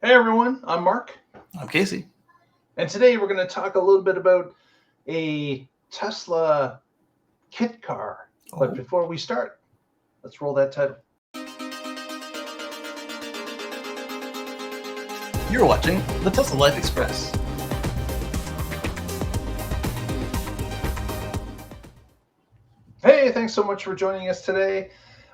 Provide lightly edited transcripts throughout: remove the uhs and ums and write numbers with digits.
Hey everyone, I'm Mark, I'm Casey. and today we're going to talk a little bit about a Tesla kit car. But Oh, before we start, let's roll that title. you're watching the Tesla Life Express. Hey, thanks so much for joining us today.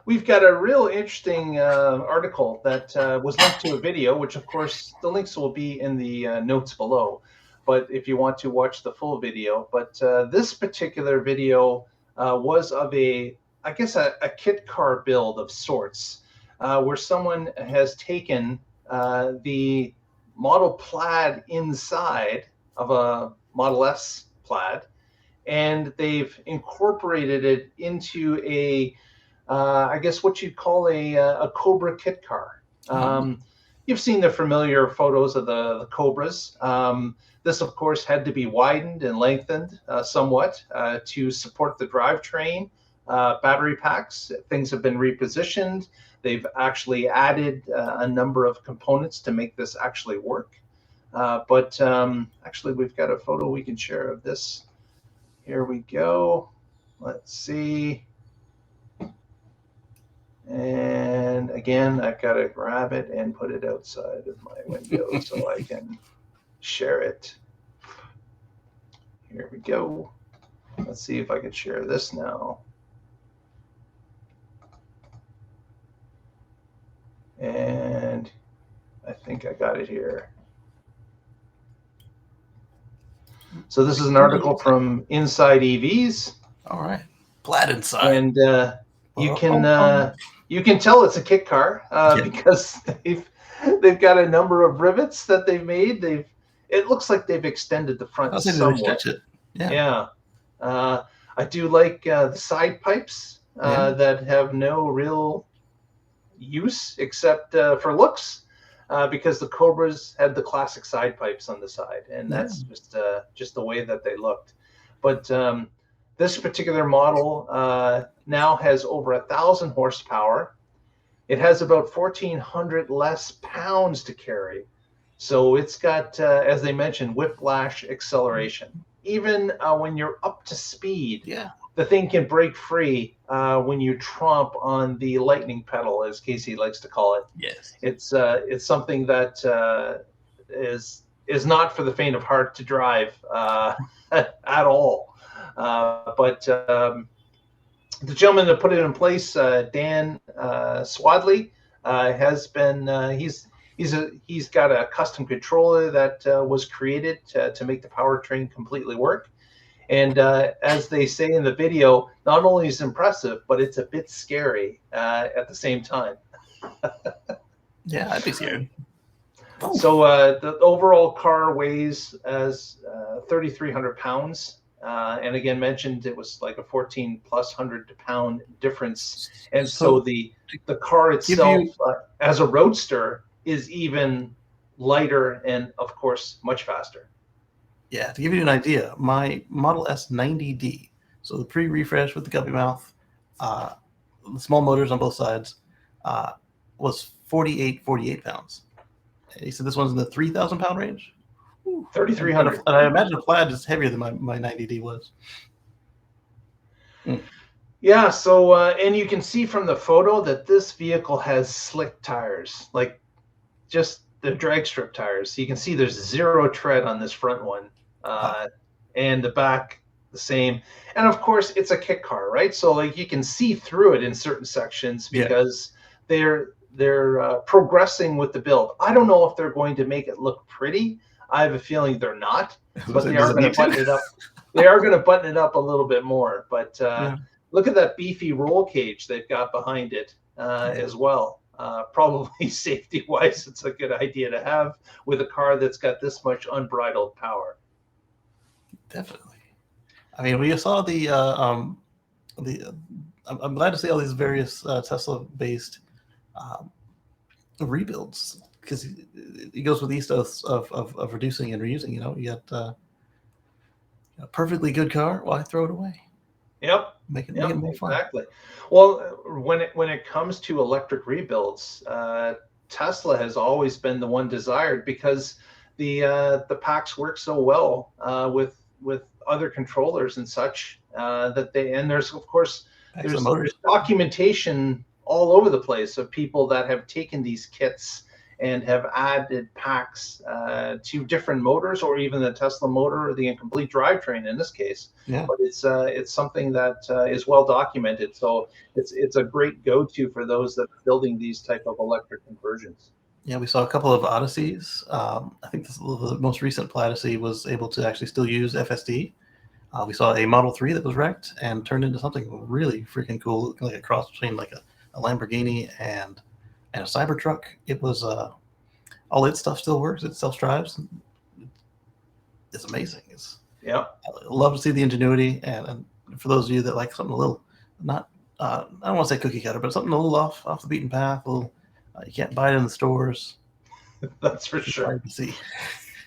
We've got a real interesting article that was linked to a video, which of course the links will be in the notes below. But if you want to watch the full video, but this particular video was of I guess, a kit car build of sorts, where someone has taken the Model Plaid inside of a Model S Plaid, and they've incorporated it into I guess what you'd call a Cobra Kit Car. You've seen the familiar photos of the Cobras. This, of course, had to be widened and lengthened somewhat to support the drivetrain. Battery packs, things have been repositioned. They've actually added a number of components to make this actually work. But actually, we've got a photo we can share of this. Here we go. Let's see. And again, I've got to grab it and put it outside of my window so I can share it. Here we go. Let's see if I can share this now. And I think I got it here. So this is an article from Inside EVs. All right, Plaid inside, and you can tell it's a kit car because they've got a number of rivets that they've made. It looks like they've extended the front somewhat. It. Yeah. I do like the side pipes that have no real use except for looks. Because the Cobras had the classic side pipes on the side, and that's just the way that they looked. But this particular model now has over 1,000 horsepower. It has about 1,400 less pounds to carry. So it's got, as they mentioned, whiplash acceleration. Even when you're up to speed, the thing can break free when you tromp on the lightning pedal, as Casey likes to call it. Yes, it's something that is not for the faint of heart to drive at all. But the gentleman that put it in place, Dan Swadley, has been he's got a custom controller that was created to make the powertrain completely work. And as they say in the video, not only is it impressive, but it's a bit scary at the same time. Yeah, I'd be scared. So the overall car weighs as 3,300 pounds. And again, mentioned it was like a 1,400+ pound difference. And so the car itself, as a roadster, is even lighter and, of course, much faster. Yeah, to give you an idea, my Model S 90D, so the pre-refresh with the guppy mouth, the small motors on both sides, was 48 pounds. He said this one's in the 3,000 pound range. 3,300. And I imagine a Plaid is heavier than my 90D was. Yeah, so and you can see from the photo that this vehicle has slick tires, like just the drag strip tires. So you can see there's zero tread on this front one, and the back the same. And of course, it's a kit car, right? So like you can see through it in certain sections because they're progressing with the build. I don't know if they're going to make it look pretty. I have a feeling they're not, but they are going to button it up. They are going to button it up a little bit more. But look at that beefy roll cage they've got behind it as well. Probably safety-wise, it's a good idea to have with a car that's got this much unbridled power. Definitely. I mean, we saw I'm glad to see all these various Tesla-based rebuilds, because it goes with the ethos of reducing and reusing. You got a perfectly good car, why throw it away? Yep. Make it more fun. Exactly. Well, when it comes to electric rebuilds, Tesla has always been the one desired because the packs work so well with other controllers and such that and there's of course Excellent there's motors. documentation all over the place of people that have taken these kits and have added packs to different motors, or even the Tesla motor or the incomplete drivetrain in this case. Yeah. But it's something that is well documented, so it's a great go-to for those that are building these type of electric conversions. Yeah, we saw a couple of Odysseys. I think the most recent Odyssey was able to actually still use FSD. We saw a Model 3 that was wrecked and turned into something really freaking cool, like a cross between like a Lamborghini and a Cybertruck. It was all its stuff still works. It self-drives. It's amazing. Yeah. I love to see the ingenuity, and for those of you that like something a little not I don't want to say cookie cutter, but something a little off the beaten path. A little you can't buy it in the stores. That's for sure. Hard to see.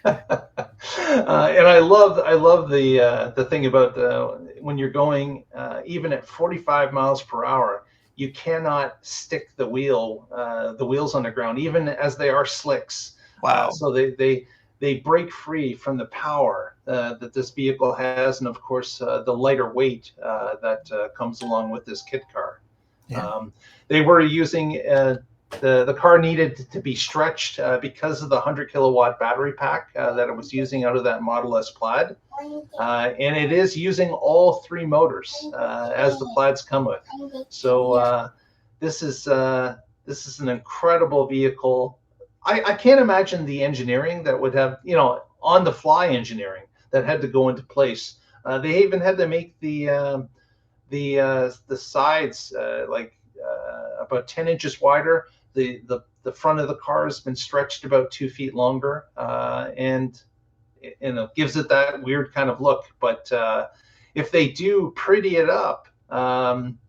And I love the thing about when you're going even at 45 miles per hour, you cannot stick the wheels on the ground, even as they are slicks. Wow. So they break free from the power that this vehicle has, and of course the lighter weight that comes along with this kit car. Yeah. They were using the car needed to be stretched because of the 100 kilowatt battery pack that it was using out of that Model S Plaid. And it is using all three motors as the Plaids come with. So this is an incredible vehicle. I can't imagine the engineering that would have, on the fly engineering that had to go into place. They even had to make the sides about 10 inches wider. The front of the car has been stretched about 2 feet longer, and gives it that weird kind of look. But if they do pretty it up,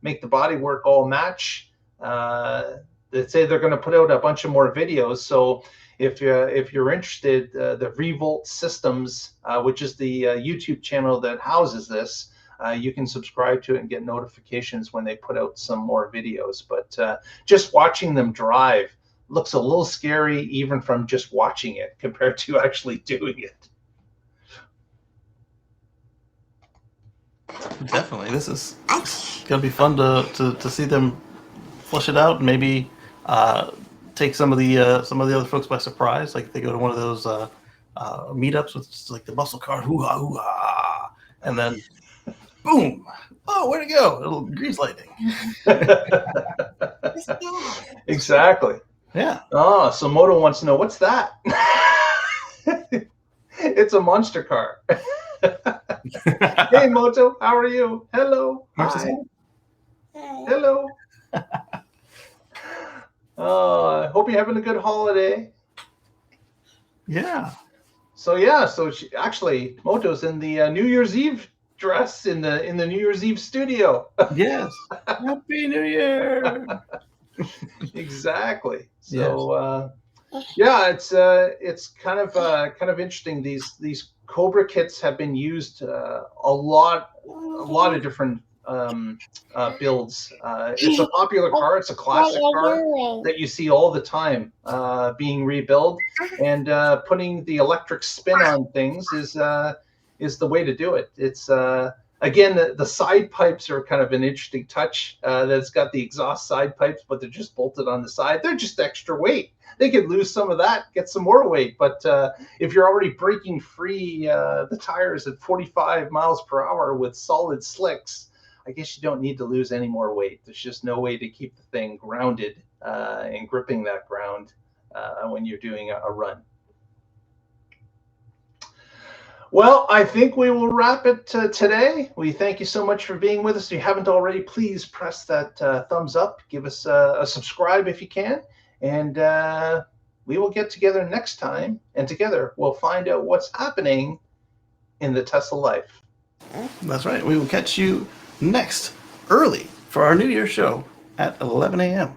make the bodywork all match, they say they're going to put out a bunch of more videos. So if you're interested, the Revolt Systems, which is the YouTube channel that houses this, you can subscribe to it and get notifications when they put out some more videos. But just watching them drive looks a little scary, even from just watching it, compared to actually doing it. Definitely, this is gonna be fun to see them flush it out, and maybe take some of the other folks by surprise. Like if they go to one of those meetups with just like the muscle car, hoo-ha, hoo-ha, and then boom! Oh, where'd it go? Little grease lightning. Exactly. Yeah. Oh, so Moto wants to know, what's that? It's a monster car. Hey, Moto, how are you? Hello. Hi. Hello. I hope you're having a good holiday. Yeah. So actually, Moto's in the New Year's Eve dress in the New Year's Eve studio. Yes. Happy New Year. Exactly. So it's kind of interesting. These Cobra kits have been used a lot of different builds. It's a popular car. It's a classic car that you see all the time being rebuilt, and putting the electric spin on things is the way to do it. It's again, the side pipes are kind of an interesting touch. That's got the exhaust side pipes, but they're just bolted on the side. They're just extra weight. They could lose some of that, get some more weight. But if you're already breaking free the tires at 45 miles per hour with solid slicks, I guess you don't need to lose any more weight. There's just no way to keep the thing grounded and gripping that ground when you're doing a run. Well, I think we will wrap it today. We thank you so much for being with us. If you haven't already, please press that thumbs up. Give us a subscribe if you can. And we will get together next time. And together, we'll find out what's happening in the Tesla life. That's right. We will catch you next early for our New Year's show at 11 a.m.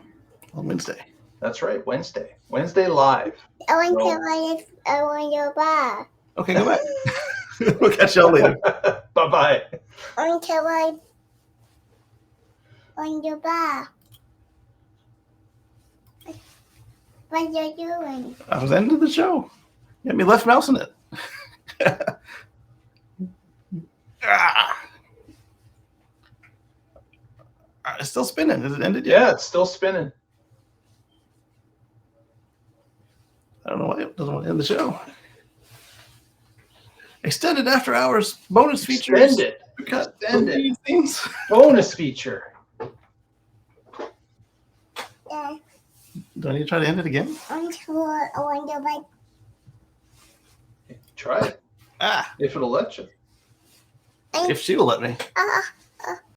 on Wednesday. That's right. Wednesday live. I want your bar. Okay, go back. We'll catch y'all later. Bye-bye. I want your bar. What you doing? I was ending the show. You had me left mousing it. Ah. It's still spinning. Has it ended yet? Yeah, it's still spinning. I don't know why it doesn't want to end the show. Extended after hours bonus features. Extended. We got Extended. things. Bonus feature. Yeah. Do I need to try to end it again? I'm sure I want your bike. Try it Ah, if it'll let you. if she will let me. Ah.